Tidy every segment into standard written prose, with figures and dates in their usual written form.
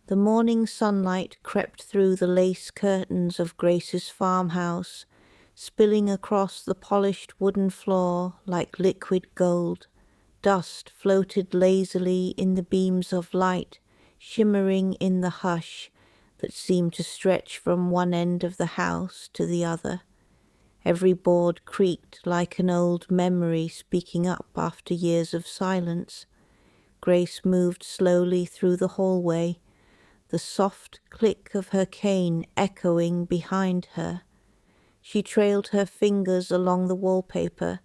The morning sunlight crept through the lace curtains of Grace's farmhouse, spilling across the polished wooden floor like liquid gold. Dust floated lazily in the beams of light, shimmering in the hush that seemed to stretch from one end of the house to the other. Every board creaked like an old memory speaking up after years of silence. Grace moved slowly through the hallway, the soft click of her cane echoing behind her. She trailed her fingers along the wallpaper,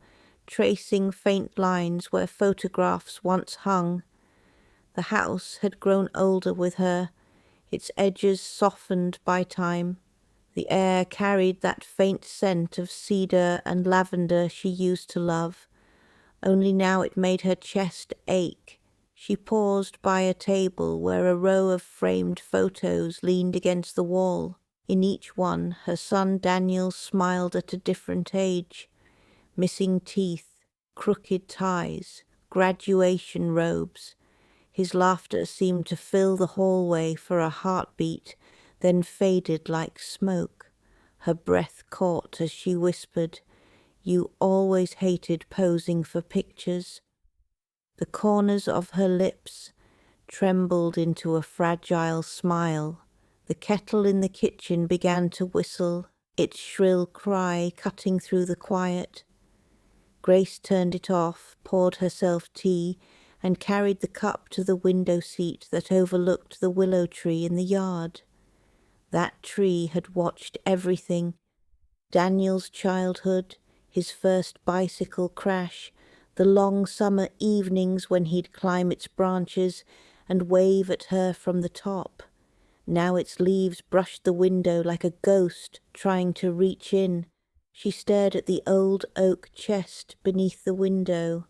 tracing faint lines where photographs once hung. The house had grown older with her, its edges softened by time. The air carried that faint scent of cedar and lavender she used to love, only now it made her chest ache. She paused by a table where a row of framed photos leaned against the wall. In each one, her son Daniel smiled at a different age. Missing teeth, crooked ties, graduation robes. His laughter seemed to fill the hallway for a heartbeat, then faded like smoke. Her breath caught as she whispered, "You always hated posing for pictures." The corners of her lips trembled into a fragile smile. The kettle in the kitchen began to whistle, its shrill cry cutting through the quiet. Grace turned it off, poured herself tea, and carried the cup to the window seat that overlooked the willow tree in the yard. That tree had watched everything: Daniel's childhood, his first bicycle crash, the long summer evenings when he'd climb its branches and wave at her from the top. Now its leaves brushed the window like a ghost trying to reach in. She stared at the old oak chest beneath the window,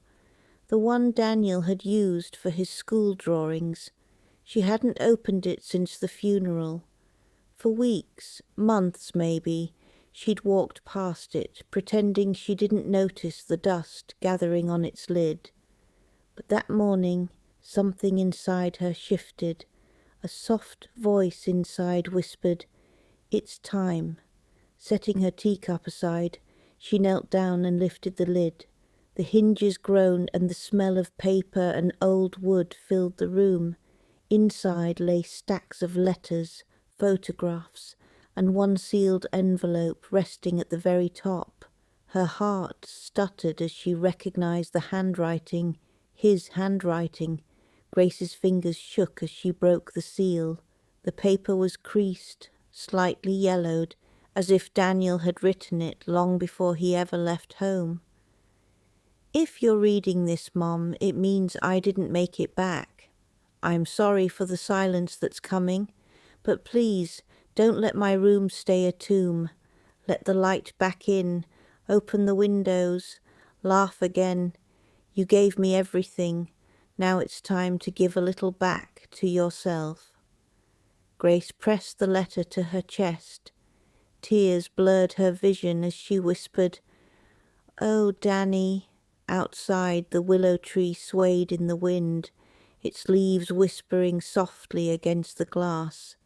the one Daniel had used for his school drawings. She hadn't opened it since the funeral. For weeks, months maybe, she'd walked past it, pretending she didn't notice the dust gathering on its lid. But that morning, something inside her shifted. A soft voice inside whispered, "It's time." Setting her teacup aside, she knelt down and lifted the lid. The hinges groaned and the smell of paper and old wood filled the room. Inside lay stacks of letters, photographs, and one sealed envelope resting at the very top. Her heart stuttered as she recognized the handwriting, his handwriting. Grace's fingers shook as she broke the seal. The paper was creased, slightly yellowed, as if Daniel had written it long before he ever left home. "If you're reading this, Mom, it means I didn't make it back. I'm sorry for the silence that's coming, but please don't let my room stay a tomb. Let the light back in, open the windows, laugh again. You gave me everything. Now it's time to give a little back to yourself." Grace pressed the letter to her chest. Tears blurred her vision as she whispered, "Oh, Danny." Outside, the willow tree swayed in the wind, its leaves whispering softly against the glass.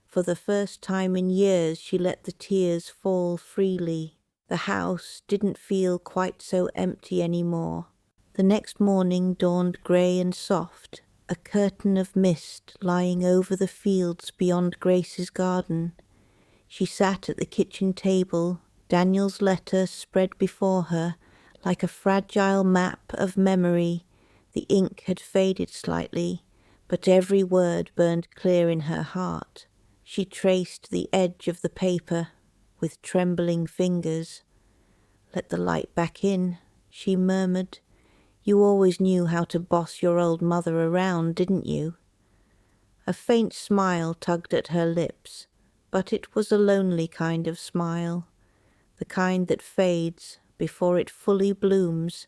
For the first time in years, she let the tears fall freely. The house didn't feel quite so empty anymore. The next morning dawned grey and soft, a curtain of mist lying over the fields beyond Grace's garden. She sat at the kitchen table, Daniel's letter spread before her like a fragile map of memory. The ink had faded slightly, but every word burned clear in her heart. She traced the edge of the paper with trembling fingers. "Let the light back in," she murmured. "You always knew how to boss your old mother around, didn't you?" A faint smile tugged at her lips, but it was a lonely kind of smile, the kind that fades before it fully blooms.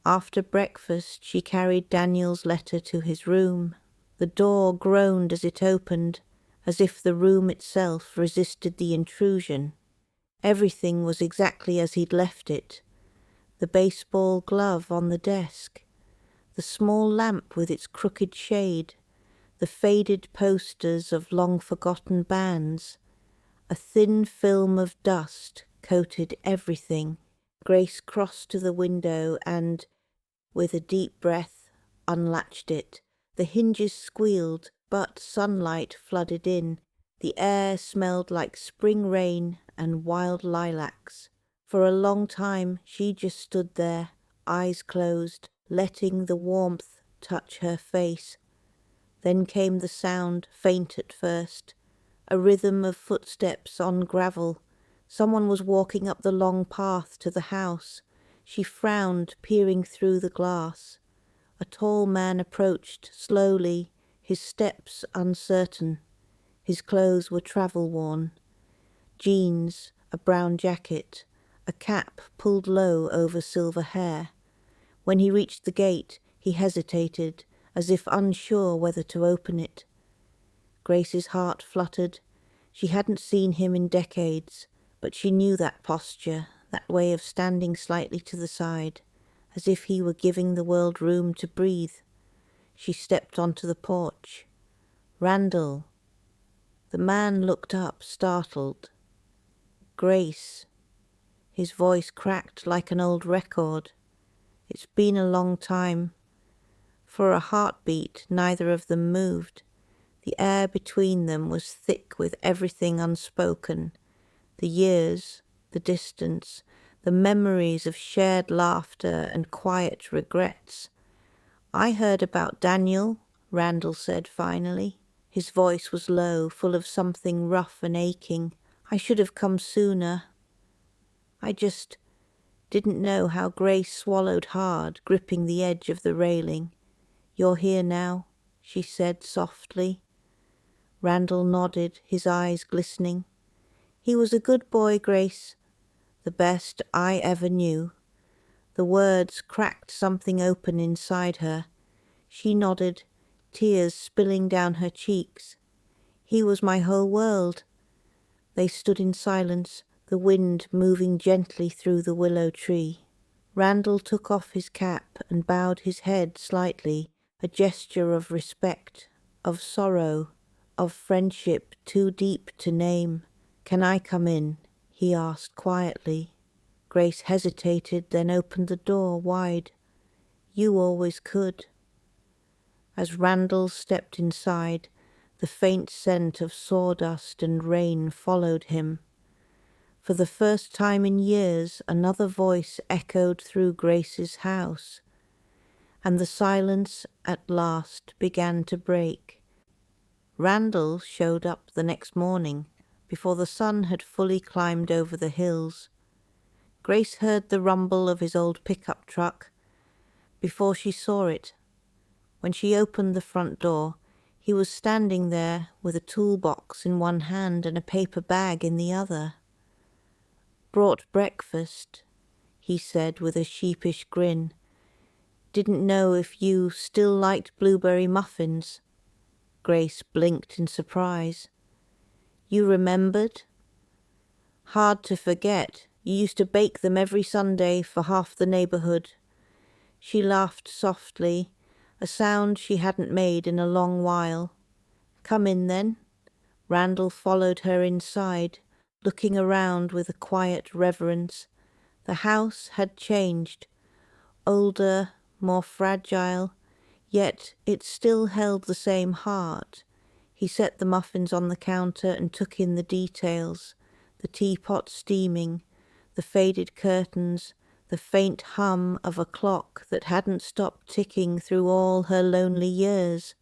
After breakfast, she carried Daniel's letter to his room. The door groaned as it opened, as if the room itself resisted the intrusion. Everything was exactly as he'd left it. The baseball glove on the desk, the small lamp with its crooked shade, the faded posters of long-forgotten bands. A thin film of dust coated everything. Grace crossed to the window and, with a deep breath, unlatched it. The hinges squealed, but sunlight flooded in. The air smelled like spring rain and wild lilacs. For a long time she just stood there, eyes closed, letting the warmth touch her face. Then came the sound, faint at first, a rhythm of footsteps on gravel. Someone was walking up the long path to the house. She frowned, peering through the glass. A tall man approached, slowly, his steps uncertain. His clothes were travel-worn. Jeans, a brown jacket, a cap pulled low over silver hair. When he reached the gate, he hesitated, as if unsure whether to open it. Grace's heart fluttered. She hadn't seen him in decades, but she knew that posture, that way of standing slightly to the side, as if he were giving the world room to breathe. She stepped onto the porch. "Randall." The man looked up, startled. "Grace." His voice cracked like an old record. "It's been a long time." For a heartbeat, neither of them moved. The air between them was thick with everything unspoken. The years, the distance, the memories of shared laughter and quiet regrets. "I heard about Daniel," Randall said finally. His voice was low, full of something rough and aching. "I should have come sooner. I just didn't know how." Grace swallowed hard, gripping the edge of the railing. "You're here now," she said softly. Randall nodded, his eyes glistening. "He was a good boy, Grace. The best I ever knew." The words cracked something open inside her. She nodded, tears spilling down her cheeks. "He was my whole world." They stood in silence, the wind moving gently through the willow tree. Randall took off his cap and bowed his head slightly, a gesture of respect, of sorrow, of friendship too deep to name. "Can I come in?" he asked quietly. Grace hesitated, then opened the door wide. "You always could." As Randall stepped inside, the faint scent of sawdust and rain followed him. For the first time in years, another voice echoed through Grace's house, and the silence at last began to break. Randall showed up the next morning, before the sun had fully climbed over the hills. Grace heard the rumble of his old pickup truck before she saw it. When she opened the front door, he was standing there with a toolbox in one hand and a paper bag in the other. "Brought breakfast," he said with a sheepish grin. "Didn't know if you still liked blueberry muffins." Grace blinked in surprise. "You remembered?" "Hard to forget. You used to bake them every Sunday for half the neighborhood." She laughed softly, a sound she hadn't made in a long while. "Come in then." Randall followed her inside, looking around with a quiet reverence. The house had changed, older, more fragile, yet it still held the same heart. He set the muffins on the counter and took in the details, the teapot steaming, the faded curtains, the faint hum of a clock that hadn't stopped ticking through all her lonely years.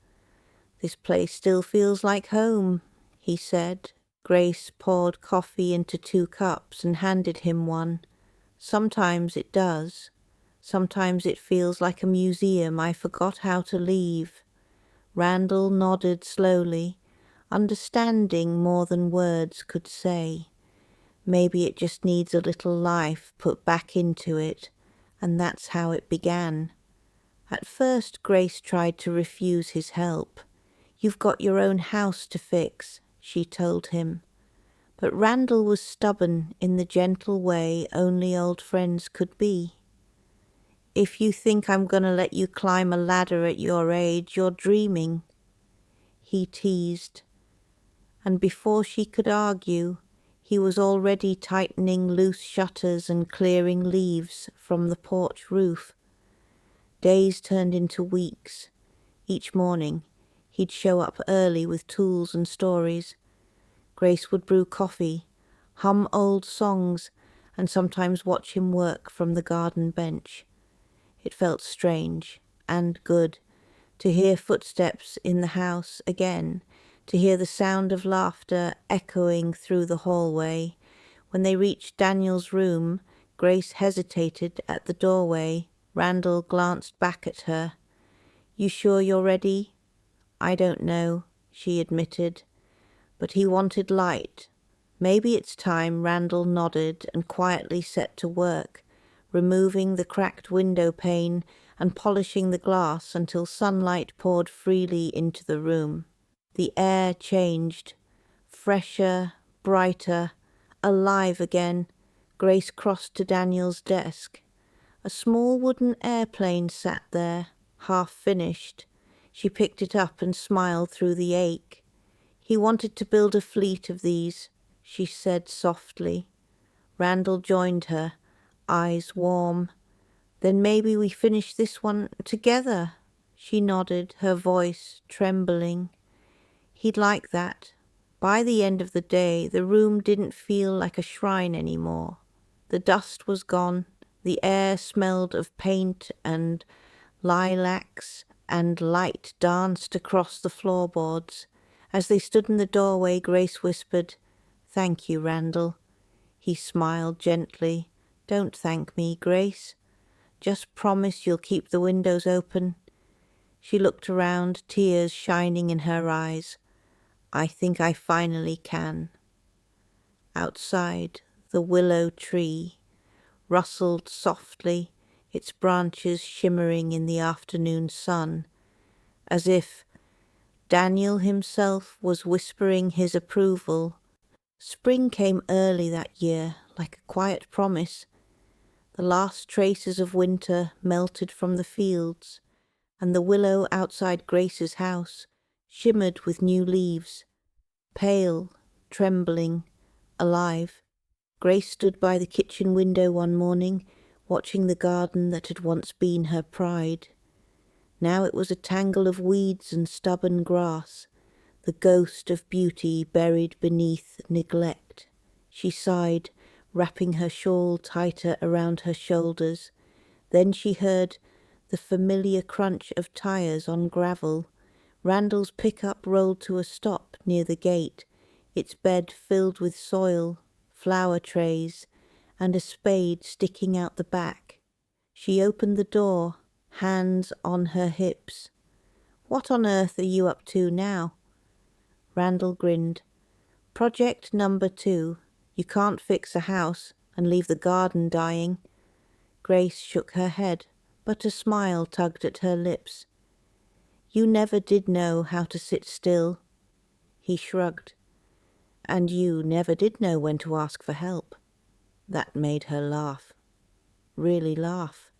"This place still feels like home," he said. Grace poured coffee into 2 cups and handed him one. "Sometimes it does. Sometimes it feels like a museum I forgot how to leave." Randall nodded slowly, understanding more than words could say. Maybe it just needs a little life put back into it, and that's how it began. At first Grace tried to refuse his help. "You've got your own house to fix," she told him. But Randall was stubborn in the gentle way only old friends could be. "If you think I'm gonna let you climb a ladder at your age, you're dreaming." he teased, and before she could argue, he was already tightening loose shutters and clearing leaves from the porch roof. Days turned into weeks. Each morning, he'd show up early with tools and stories. Grace would brew coffee, hum old songs, and sometimes watch him work from the garden bench. It felt strange and good to hear footsteps in the house again, to hear the sound of laughter echoing through the hallway. When they reached Daniel's room, Grace hesitated at the doorway. Randall glanced back at her. "You sure you're ready?" "I don't know," she admitted. But he wanted light. "Maybe it's time." Randall nodded and quietly set to work, removing the cracked window pane and polishing the glass until sunlight poured freely into the room. The air changed, fresher, brighter, alive again. Grace crossed to Daniel's desk. A small wooden airplane sat there, half finished. She picked it up and smiled through the ache. "He wanted to build a fleet of these," she said softly. Randall joined her, eyes warm. "Then maybe we finish this one together?" She nodded, her voice trembling. He'd like that. By the end of the day, the room didn't feel like a shrine anymore. The dust was gone. The air smelled of paint and lilacs, and light danced across the floorboards. As they stood in the doorway, Grace whispered, "Thank you, Randall." He smiled gently. "Don't thank me, Grace. Just promise you'll keep the windows open." She looked around, tears shining in her eyes. "I think I finally can." Outside, the willow tree rustled softly, its branches shimmering in the afternoon sun, as if Daniel himself was whispering his approval. Spring came early that year, like a quiet promise. The last traces of winter melted from the fields, and the willow outside Grace's house shimmered with new leaves, pale, trembling, alive. Grace stood by the kitchen window one morning, watching the garden that had once been her pride. Now it was a tangle of weeds and stubborn grass, the ghost of beauty buried beneath neglect. She sighed, wrapping her shawl tighter around her shoulders. Then she heard the familiar crunch of tires on gravel. Randall's pickup rolled to a stop near the gate, its bed filled with soil, flower trays, and a spade sticking out the back. She opened the door, hands on her hips. "What on earth are you up to now?" Randall grinned. "Project number 2. You can't fix a house and leave the garden dying." Grace shook her head, but a smile tugged at her lips. "You never did know how to sit still." He shrugged. "And you never did know when to ask for help." That made her laugh. Really laugh.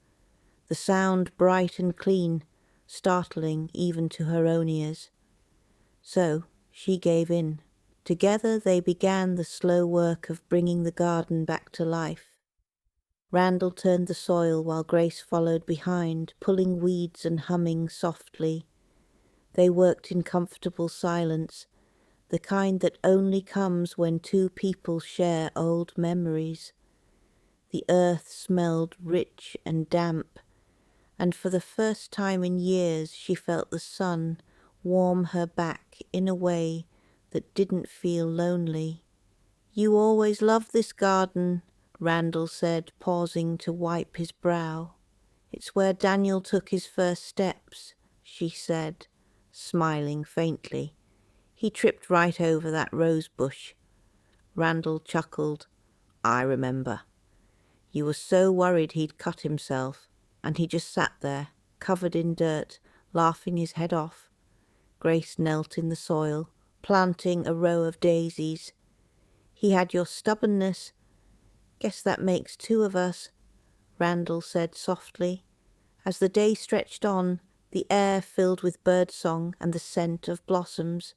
The sound bright and clean, startling even to her own ears. So she gave in. Together they began the slow work of bringing the garden back to life. Randall turned the soil while Grace followed behind, pulling weeds and humming softly. They worked in comfortable silence, the kind that only comes when two people share old memories. The earth smelled rich and damp, and for the first time in years she felt the sun warm her back in a way that didn't feel lonely. "You always loved this garden," Randall said, pausing to wipe his brow. "It's where Daniel took his first steps," she said, smiling faintly. "He tripped right over that rose bush." Randall chuckled. "I remember. You were so worried he'd cut himself, and he just sat there, covered in dirt, laughing his head off." Grace knelt in the soil, planting a row of daisies. "He had your stubbornness. Guess that makes 2 of us," Randall said softly. As the day stretched on, the air filled with birdsong and the scent of blossoms.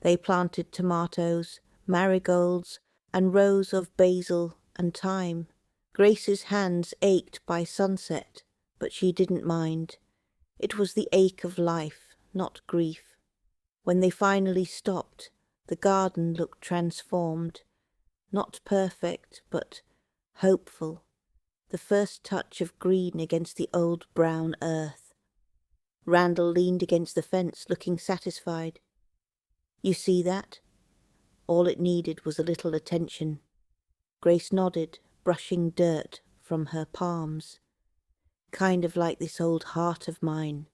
They planted tomatoes, marigolds, and rows of basil and thyme. Grace's hands ached by sunset, but she didn't mind. It was the ache of life, not grief. When they finally stopped, the garden looked transformed. Not perfect, but hopeful. The first touch of green against the old brown earth. Randall leaned against the fence, looking satisfied. You see that? All it needed was a little attention. Grace nodded, brushing dirt from her palms. Kind of like this old heart of mine.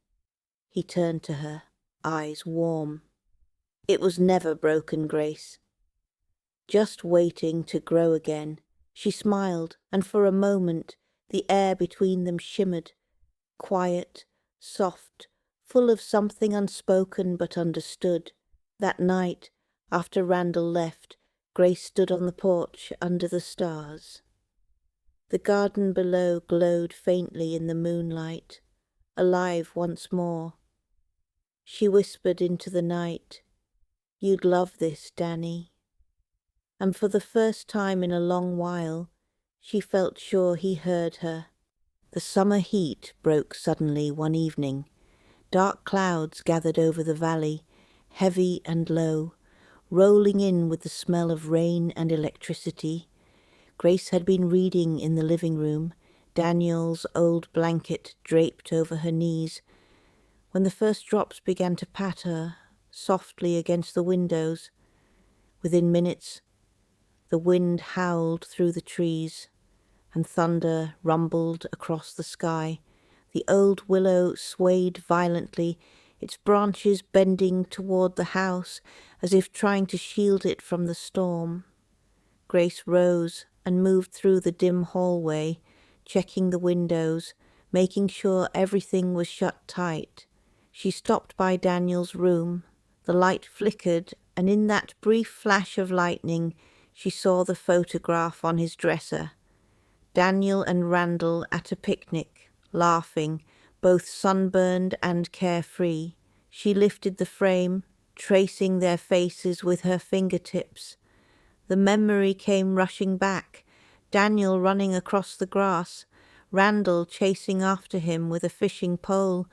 He turned to her, eyes warm. It was never broken, Grace. Just waiting to grow again. She smiled, and for a moment the air between them shimmered, quiet, soft, full of something unspoken but understood. That night, after Randall left, Grace stood on the porch under the stars. The garden below glowed faintly in the moonlight, alive once more. She whispered into the night, "You'd love this, Danny." And for the first time in a long while, she felt sure he heard her. The summer heat broke suddenly one evening. Dark clouds gathered over the valley, heavy and low, rolling in with the smell of rain and electricity. Grace had been reading in the living room, Daniel's old blanket draped over her knees, when the first drops began to patter softly against the windows. Within minutes, the wind howled through the trees, and thunder rumbled across the sky. The old willow swayed violently, its branches bending toward the house as if trying to shield it from the storm. Grace rose and moved through the dim hallway, checking the windows, making sure everything was shut tight. She stopped by Daniel's room. The light flickered, and in that brief flash of lightning, she saw the photograph on his dresser. Daniel and Randall at a picnic, laughing, both sunburned and carefree. She lifted the frame, tracing their faces with her fingertips. The memory came rushing back, Daniel running across the grass, Randall chasing after him with a fishing pole,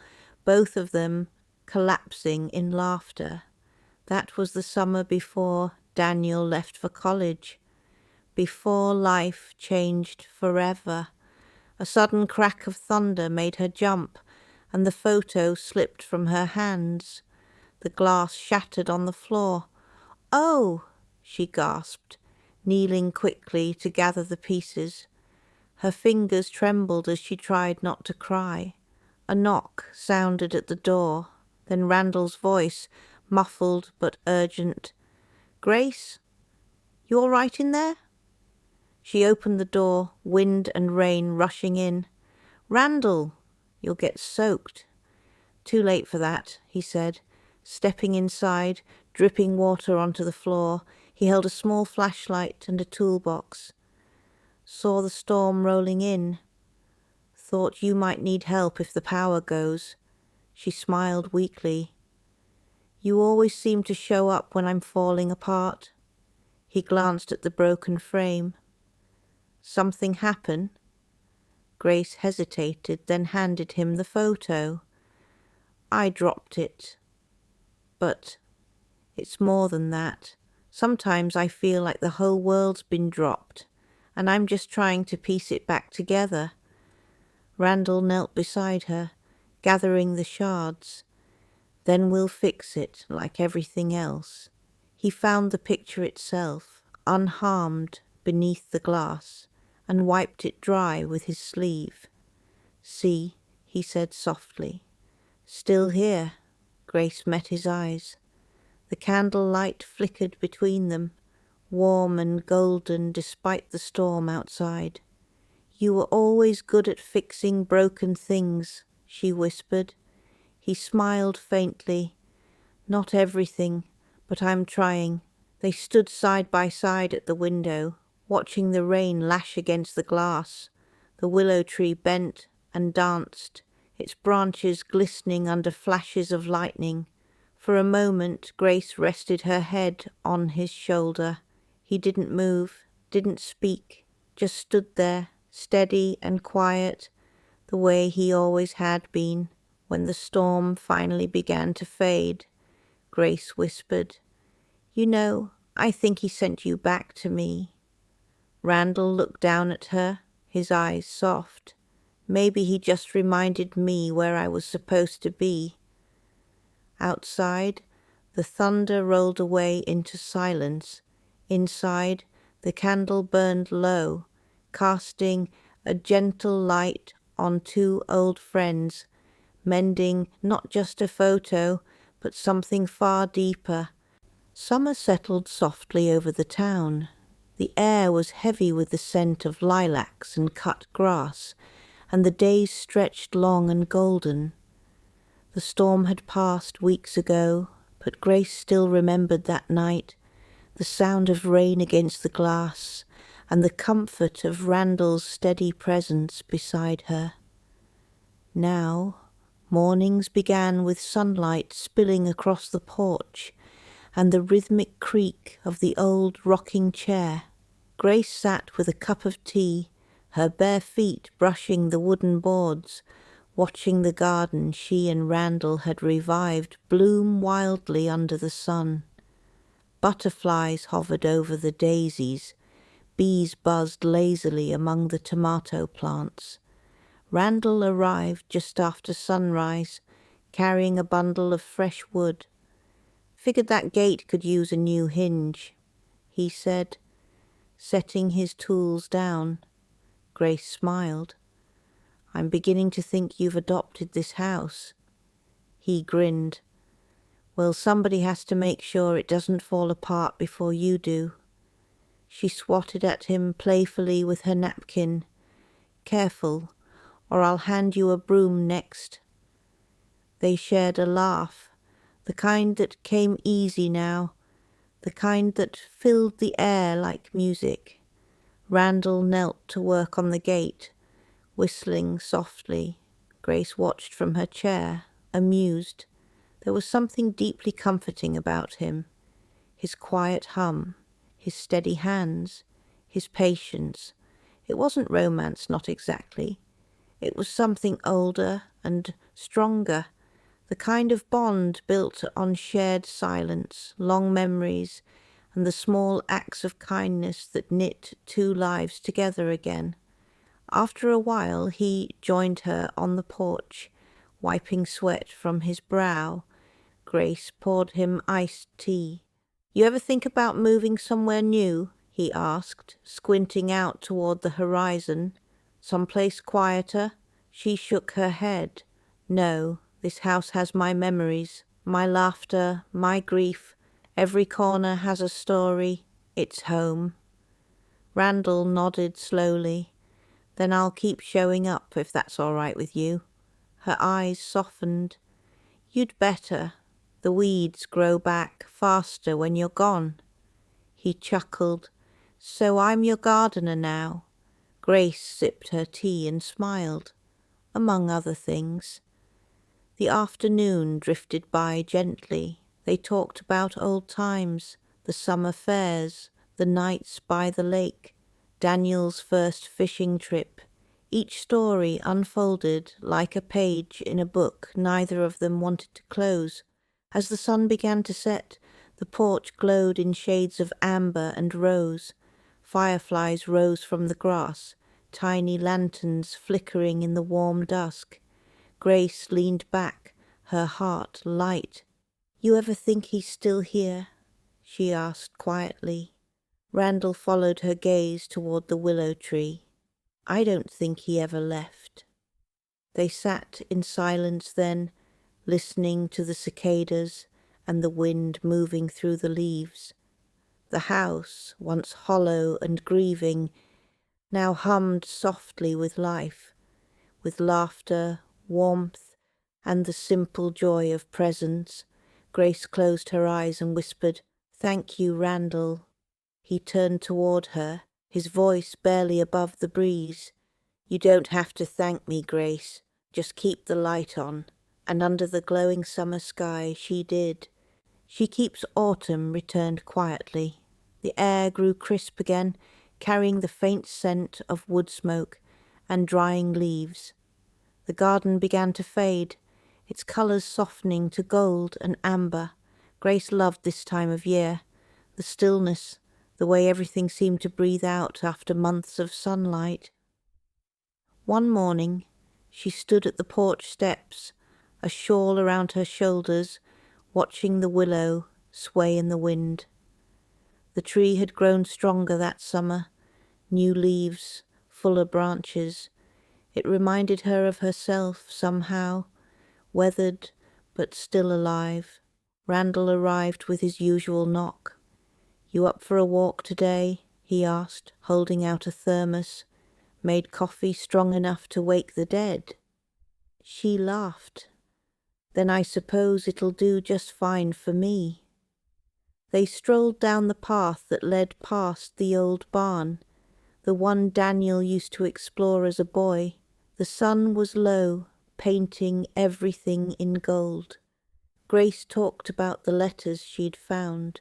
both of them collapsing in laughter. That was the summer before Daniel left for college, before life changed forever. A sudden crack of thunder made her jump, and the photo slipped from her hands. The glass shattered on the floor. "Oh!" she gasped, kneeling quickly to gather the pieces. Her fingers trembled as she tried not to cry. A knock sounded at the door, then Randall's voice, muffled but urgent. "Grace? You all right in there?" She opened the door, wind and rain rushing in. "Randall, you'll get soaked." "Too late for that," he said. Stepping inside, dripping water onto the floor, he held a small flashlight and a toolbox. "Saw the storm rolling in. Thought you might need help if the power goes." She smiled weakly. "You always seem to show up when I'm falling apart." He glanced at the broken frame. "Something happen?" Grace hesitated, then handed him the photo. "I dropped it. But it's more than that. Sometimes I feel like the whole world's been dropped, and I'm just trying to piece it back together." Randall knelt beside her, gathering the shards. "Then we'll fix it like everything else." He found the picture itself, unharmed beneath the glass, and wiped it dry with his sleeve. "See," he said softly. "Still here." Grace met his eyes. The candlelight flickered between them, warm and golden despite the storm outside. "You were always good at fixing broken things," she whispered. He smiled faintly. "Not everything, but I'm trying." They stood side by side at the window, watching the rain lash against the glass. The willow tree bent and danced, its branches glistening under flashes of lightning. For a moment Grace rested her head on his shoulder. He didn't move, didn't speak, just stood there, steady and quiet, the way he always had been. When the storm finally began to fade, Grace whispered, "You know, I think he sent you back to me." Randall looked down at her, his eyes soft. "Maybe he just reminded me where I was supposed to be." Outside, the thunder rolled away into silence. Inside, the candle burned low, casting a gentle light on two old friends, mending not just a photo, but something far deeper. Summer settled softly over the town. The air was heavy with the scent of lilacs and cut grass, and the days stretched long and golden. The storm had passed weeks ago, but Grace still remembered that night, the sound of rain against the glass, and the comfort of Randall's steady presence beside her. Now, mornings began with sunlight spilling across the porch, and the rhythmic creak of the old rocking chair. Grace sat with a cup of tea, her bare feet brushing the wooden boards, watching the garden she and Randall had revived bloom wildly under the sun. Butterflies hovered over the daisies, bees buzzed lazily among the tomato plants. Randall arrived just after sunrise, carrying a bundle of fresh wood. "Figured that gate could use a new hinge," he said, setting his tools down. Grace smiled. "I'm beginning to think you've adopted this house." He grinned. "Well, somebody has to make sure it doesn't fall apart before you do." She swatted at him playfully with her napkin. "Careful, or I'll hand you a broom next." They shared a laugh, the kind that came easy now, the kind that filled the air like music. Randall knelt to work on the gate, whistling softly. Grace watched from her chair, amused. There was something deeply comforting about him. His quiet hum, his steady hands, his patience. It wasn't romance, not exactly. It was something older and stronger, the kind of bond built on shared silence, long memories, and the small acts of kindness that knit two lives together again. After a while he joined her on the porch, wiping sweat from his brow. Grace poured him iced tea. "You ever think about moving somewhere new?" he asked, squinting out toward the horizon. "Someplace quieter?" She shook her head. "No, this house has my memories, my laughter, my grief. Every corner has a story. It's home." Randall nodded slowly. "Then I'll keep showing up, if that's all right with you." Her eyes softened. "You'd better. The weeds grow back faster when you're gone." He chuckled. "So I'm your gardener now." Grace sipped her tea and smiled. "Among other things." The afternoon drifted by gently. They talked about old times, the summer fairs, the nights by the lake, Daniel's first fishing trip. Each story unfolded like a page in a book neither of them wanted to close. As the sun began to set, the porch glowed in shades of amber and rose. Fireflies rose from the grass, tiny lanterns flickering in the warm dusk. Grace leaned back, her heart light. "You ever think he's still here?" she asked quietly. Randall followed her gaze toward the willow tree. "I don't think he ever left." They sat in silence then, listening to the cicadas and the wind moving through the leaves. The house, once hollow and grieving, now hummed softly with life, with laughter, warmth, and the simple joy of presence. Grace closed her eyes and whispered, "Thank you, Randall." He turned toward her, his voice barely above the breeze. "You don't have to thank me, Grace. Just keep the light on. And under the glowing summer sky she did. She keeps autumn returned quietly. The air grew crisp again, carrying the faint scent of wood smoke and drying leaves. The garden began to fade, its colours softening to gold and amber. Grace loved this time of year, the stillness, the way everything seemed to breathe out after months of sunlight. One morning, she stood at the porch steps, a shawl around her shoulders, watching the willow sway in the wind. The tree had grown stronger that summer, new leaves, fuller branches. It reminded her of herself somehow, weathered but still alive. Randall arrived with his usual knock. "You up for a walk today?" he asked, holding out a thermos. "Made coffee strong enough to wake the dead." She laughed. "Then I suppose it'll do just fine for me." They strolled down the path that led past the old barn, the one Daniel used to explore as a boy. The sun was low, painting everything in gold. Grace talked about the letters she'd found,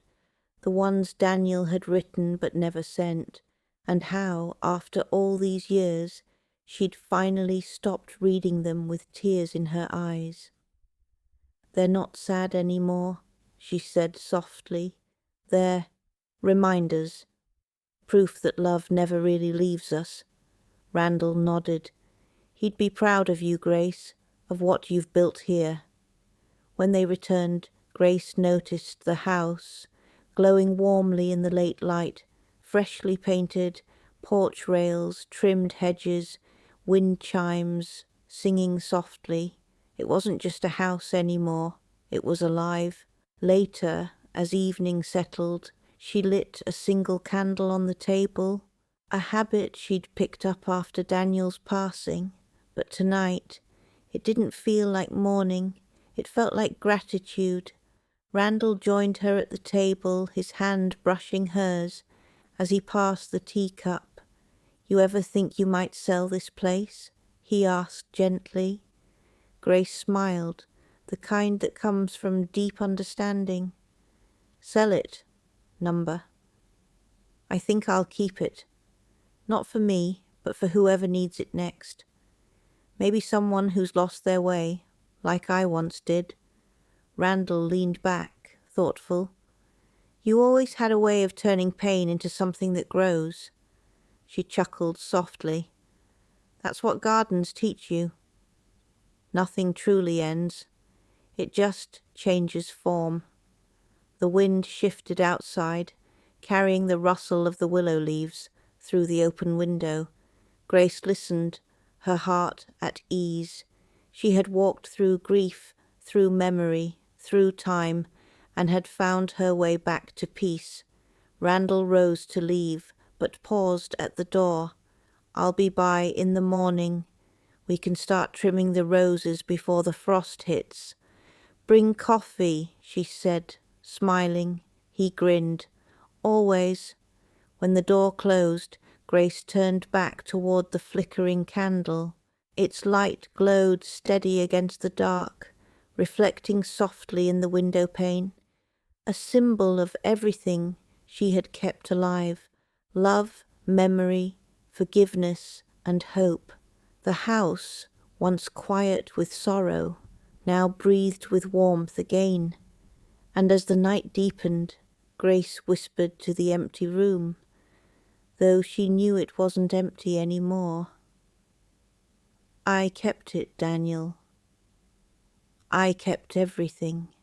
the ones Daniel had written but never sent, and how, after all these years, she'd finally stopped reading them with tears in her eyes. "They're not sad anymore," she said softly. "They're reminders, proof that love never really leaves us." Randall nodded. "He'd be proud of you, Grace, of what you've built here." When they returned, Grace noticed the house, glowing warmly in the late light, freshly painted, porch rails, trimmed hedges, wind chimes, singing softly. It wasn't just a house anymore, it was alive. Later, as evening settled, she lit a single candle on the table, a habit she'd picked up after Daniel's passing. But tonight, it didn't feel like morning, it felt like gratitude. Randall joined her at the table, his hand brushing hers as he passed the teacup. "You ever think you might sell this place?" he asked gently. Grace smiled, the kind that comes from deep understanding. "Sell it, number. I think I'll keep it. Not for me, but for whoever needs it next. Maybe someone who's lost their way, like I once did." Randall leaned back, thoughtful. "You always had a way of turning pain into something that grows." She chuckled softly. "That's what gardens teach you. Nothing truly ends. It just changes form." The wind shifted outside, carrying the rustle of the willow leaves through the open window. Grace listened, her heart at ease. She had walked through grief, through memory, through time, and had found her way back to peace. Randall rose to leave, but paused at the door. "I'll be by in the morning. We can start trimming the roses before the frost hits." "Bring coffee," she said, smiling. He grinned. "Always." When the door closed, Grace turned back toward the flickering candle. Its light glowed steady against the dark, reflecting softly in the window pane. A symbol of everything she had kept alive: love, memory, forgiveness, and hope. The house, once quiet with sorrow, now breathed with warmth again. And as the night deepened, Grace whispered to the empty room, though she knew it wasn't empty anymore, "I kept it, Daniel. I kept everything."